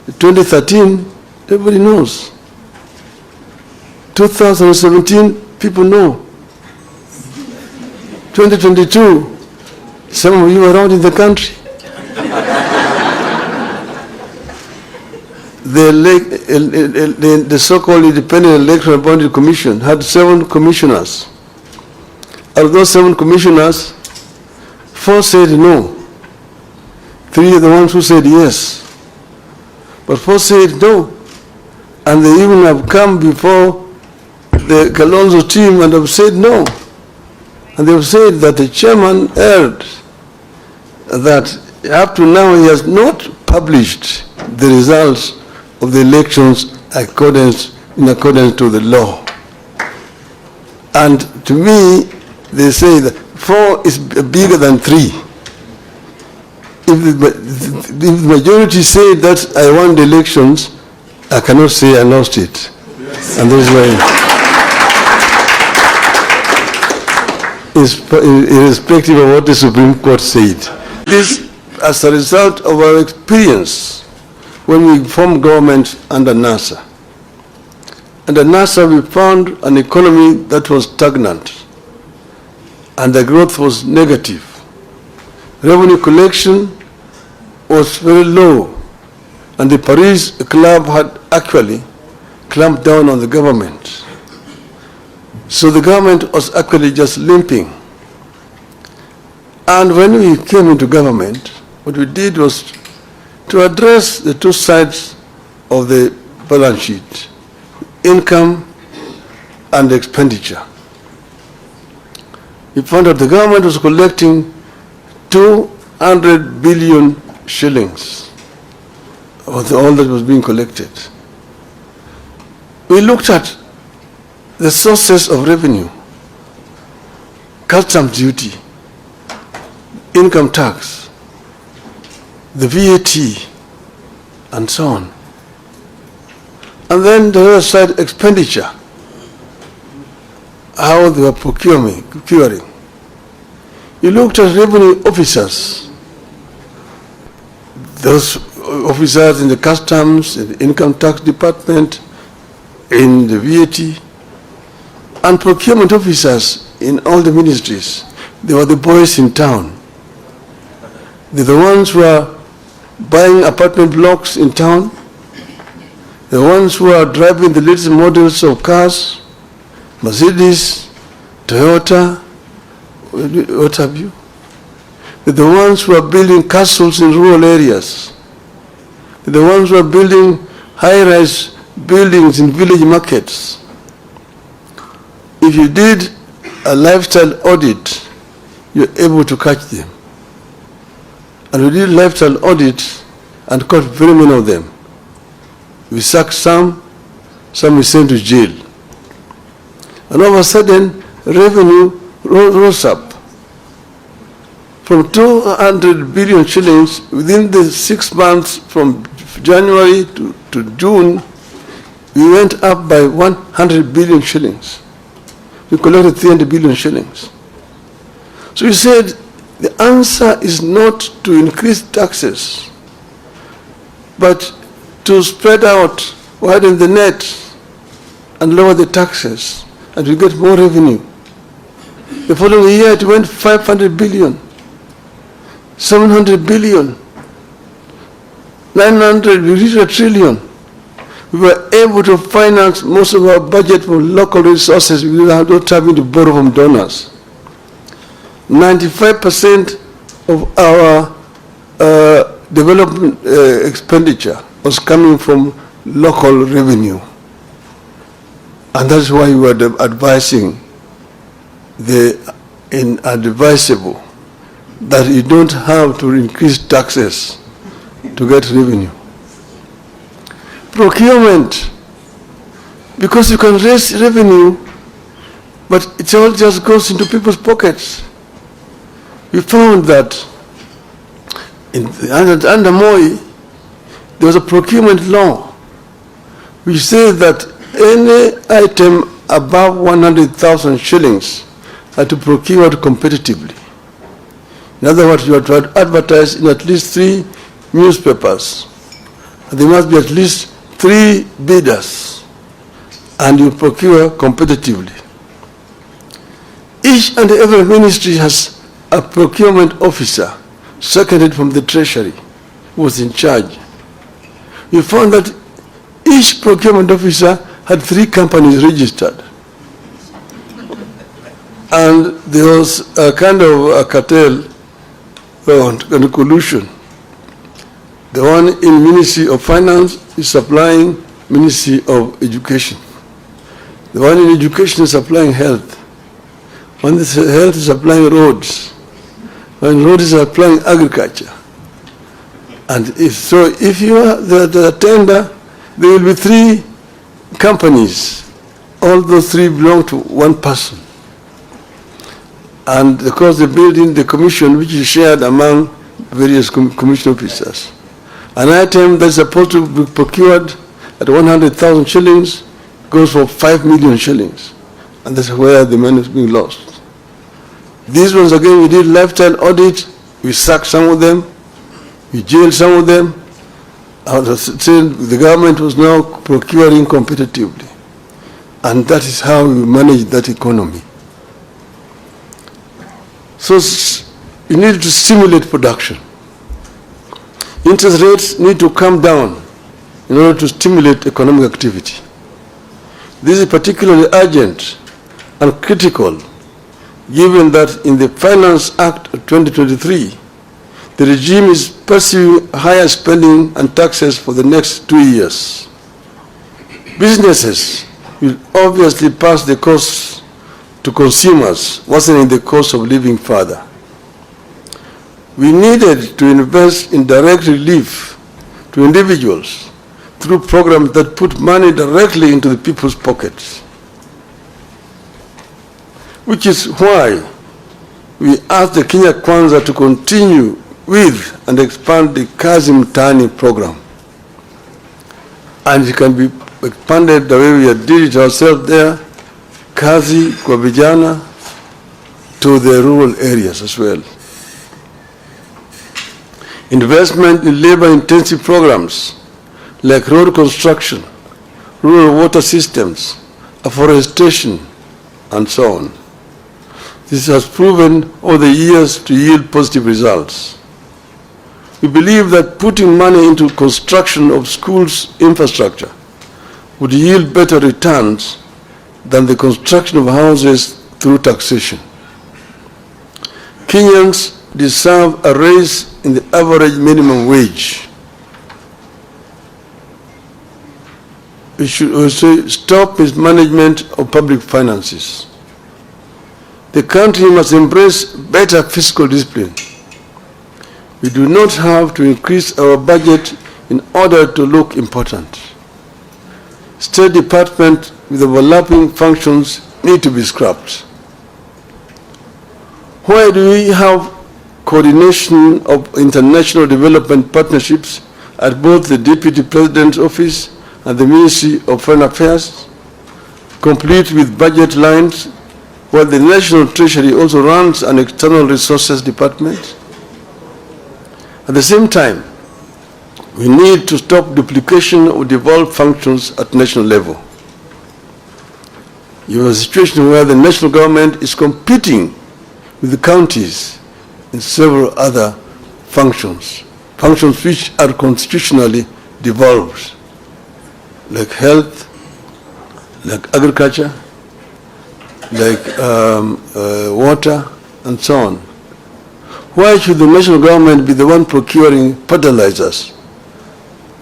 2013, everybody knows. 2017, people know. 2022, some of you are around in the country. The so-called Independent Electoral Boundary Commission had 7 commissioners. Out of those 7 commissioners, 4 said no. 3 are the ones who said yes. But 4 said no. And they even have come before the Kalonzo team and have said no. And they have said that the chairman erred, that up to now he has not published the results of the elections in accordance to the law. And to me, they say that 4 is bigger than 3. If the majority say that I won the elections, I cannot say I lost it. And this way, irrespective of what the Supreme Court said. This as a result of our experience when we formed government under NASA. Under NASA, we found an economy that was stagnant, and the growth was negative. Revenue collection was very low, and the Paris Club had actually clamped down on the government. So the government was actually just limping. And when we came into government, what we did was to address the 2 sides of the balance sheet, income and expenditure. We found that the government was collecting 200 billion shillings of all that was being collected. We looked at the sources of revenue, customs duty, income tax, the VAT, and so on. And then the other side, expenditure, how they were procuring. You looked at revenue officers, those officers in the customs, in the income tax department, in the VAT, and procurement officers in all the ministries. They were the boys in town. They're the ones who are buying apartment blocks in town, the ones who are driving the latest models of cars, Mercedes, Toyota, what have you. They're the ones who are building castles in rural areas. They're the ones who are building high-rise buildings in village markets. If you did a lifestyle audit, you're able to catch them. And we did lifestyle audits and caught very many of them. We sacked some we sent to jail. And all of a sudden, revenue rose up. From 200 billion shillings, within the 6 months from January to June, we went up by 100 billion shillings. We collected 300 billion shillings. So we said, the answer is not to increase taxes, but to spread out, widen the net, and lower the taxes, and we get more revenue. The following year, it went 500 billion, 700 billion, 900, we reached 1 trillion. We were able to finance most of our budget from local resources without having to borrow from donors. 95% of our development expenditure was coming from local revenue. And that's why we were advising the inadvisable that you don't have to increase taxes to get revenue. Procurement, because you can raise revenue, but it all just goes into people's pockets. We found that under Moi, there was a procurement law which says that any item above 100,000 shillings had to procure competitively. In other words, you had to advertise in at least 3 newspapers there must be at least 3 bidders, and you procure competitively. Each and every ministry has a procurement officer, seconded from the treasury, who was in charge. We found that each procurement officer had 3 companies registered. And there was a kind of a cartel and a collusion. The one in Ministry of Finance is supplying Ministry of Education. The one in Education is supplying health. One is health is supplying roads. One road is supplying agriculture. And if you are the tender, there will be 3 companies. All those 3 belong to one person. And of course, the building, the commission, which is shared among various commission officers. An item that's supposed to be procured at 100,000 shillings goes for 5 million shillings. And that's where the money is being lost. These ones, again, we did lifestyle audit. We sacked some of them. We jailed some of them. The government was now procuring competitively. And that is how we manage that economy. So you need to stimulate production. Interest rates need to come down in order to stimulate economic activity. This is particularly urgent and critical, given that in the Finance Act of 2023, the regime is pursuing higher spending and taxes for the next 2 years. Businesses will obviously pass the costs to consumers, worsening the cost of living further. We needed to invest in direct relief to individuals through programs that put money directly into the people's pockets. Which is why we asked the Kenya Kwanza to continue with and expand the Kazi Mtaani program. And it can be expanded the way we did it ourselves there, kazi kwa vijana, to the rural areas as well. Investment in labor-intensive programs like road construction, rural water systems, afforestation, and so on. This has proven over the years to yield positive results. We believe that putting money into construction of schools' infrastructure would yield better returns than the construction of houses through taxation. Kenyans deserve a raise in the average minimum wage. We should also stop mismanagement of public finances. The country must embrace better fiscal discipline. We do not have to increase our budget in order to look important. State Department with overlapping functions need to be scrapped. Why do we have coordination of international development partnerships at both the Deputy President's Office and the Ministry of Foreign Affairs, complete with budget lines, while the National Treasury also runs an external resources department? At the same time, we need to stop duplication of devolved functions at national level. You have a situation where the national government is competing with the counties in several other functions which are constitutionally devolved, like health, like agriculture, like water, and so on. Why should the national government be the one procuring fertilizers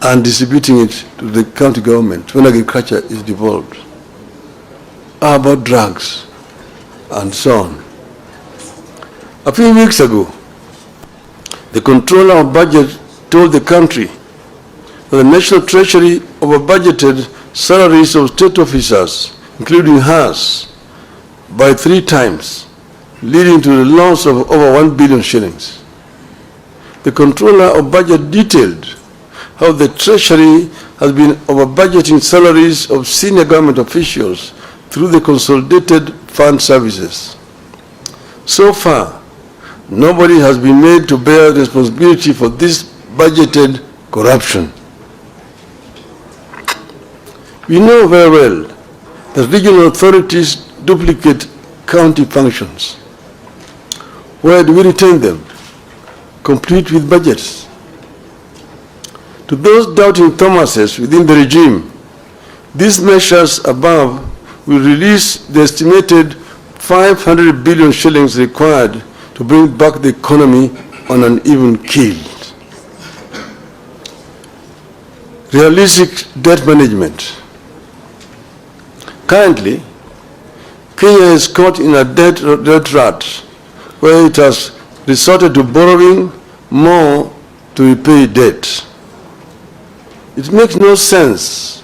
and distributing it to the county government when agriculture is devolved? How about drugs and so on? A few weeks ago, the Controller of Budget told the country that the National Treasury over-budgeted salaries of state officers, including hers, by 3 times, leading to the loss of over 1 billion shillings. The Controller of Budget detailed how the Treasury has been over-budgeting salaries of senior government officials through the consolidated fund services. So far, nobody has been made to bear responsibility for this budgeted corruption. We know very well that regional authorities duplicate county functions. Where do we retain them? Complete with budgets. To those doubting Thomases within the regime, these measures above will release the estimated 500 billion shillings required to bring back the economy on an even keel. Realistic debt management. Currently, Kenya is caught in a debt rut where it has resorted to borrowing more to repay debt. It makes no sense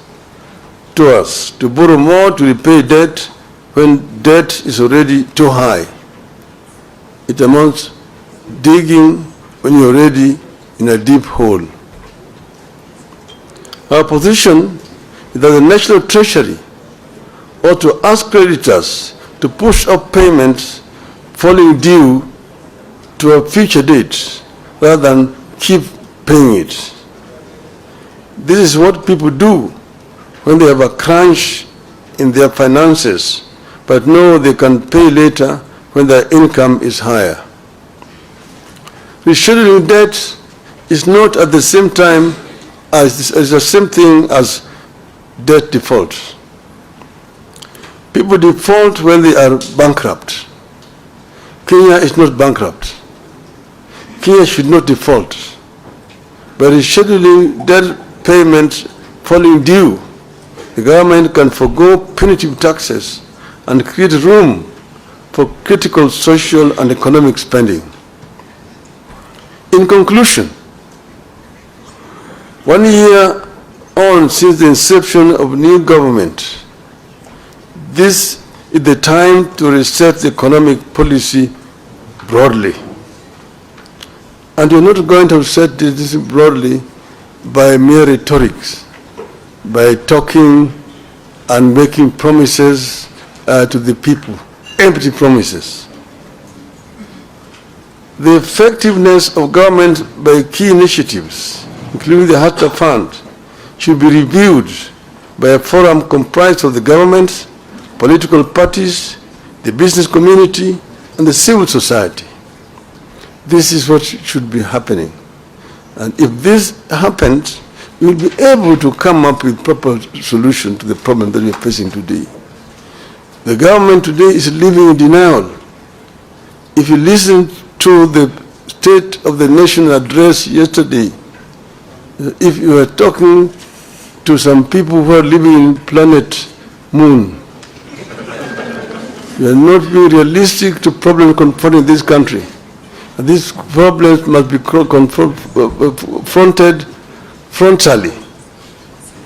to us to borrow more to repay debt when debt is already too high. It amounts digging when you're already in a deep hole. Our position is that the National Treasury ought to ask creditors to push up payments falling due to a future date rather than keep paying it. This is what people do when they have a crunch in their finances, but know they can pay later when their income is higher. Rescheduling debt is not at the same time as the same thing as debt default. People default when they are bankrupt. Kenya is not bankrupt. Kenya should not default. By rescheduling debt payments falling due, the government can forgo punitive taxes and create room for critical social and economic spending. In conclusion, 1 year on since the inception of new government, this is the time to reset the economic policy broadly. And you're not going to set this broadly by mere rhetorics, by talking and making promises to the people, empty promises. The effectiveness of government by key initiatives, including the Hatta Fund, should be reviewed by a forum comprised of the government, political parties, the business community, and the civil society. This is what should be happening. And if this happens, we will be able to come up with proper solution to the problem that we are facing today. The government today is living in denial. If you listen to the State of the Nation address yesterday, if you are talking to some people who are living in planet Moon, you are not being realistic to problems confronting this country. And these problems must be confronted frontally,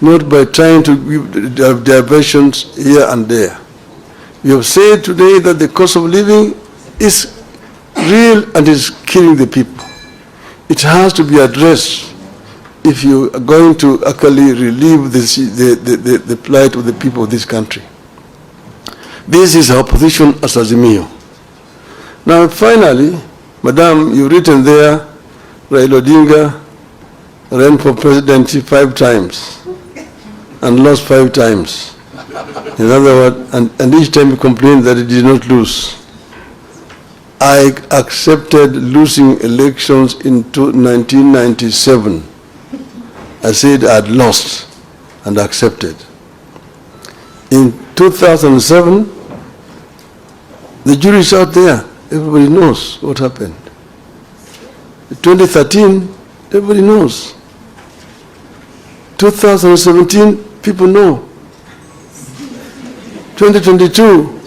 not by trying to give diversions here and there. We have said today that the cost of living is real and is killing the people. It has to be addressed if you are going to actually relieve the plight of the people of this country. This is our position as azimio. Now finally, Madam, you've written there, Raila Odinga ran for presidency 5 times and lost 5 times. In other words, and each time he complained that he did not lose. I accepted losing elections in 1997. I said I had lost and accepted. In 2007, the jury is out there. Everybody knows what happened. In 2013, everybody knows. 2017, people know. 2022,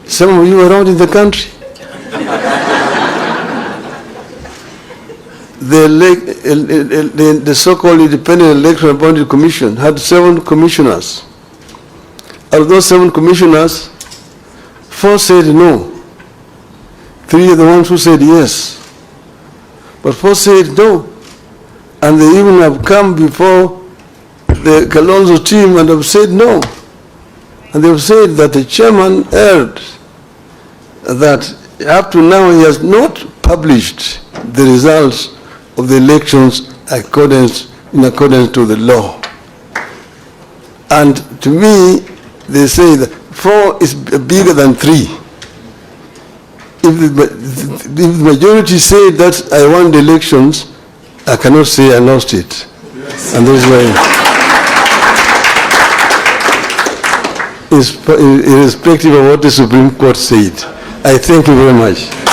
some of you are around in the country. The so-called Independent Electoral and Boundary Commission had 7 commissioners. Out of those 7 commissioners, 4 said no. 3 are the ones who said yes. But 4 said no. And they even have come before the Kalonzo team and have said no. And they have said that the chairman erred, that up to now he has not published the results of the elections in accordance to the law. And To me, they say that 4 is bigger than 3. If the majority say that I won the elections, I cannot say I lost it. Yes. And that's why, irrespective of what the Supreme Court said. I thank you very much.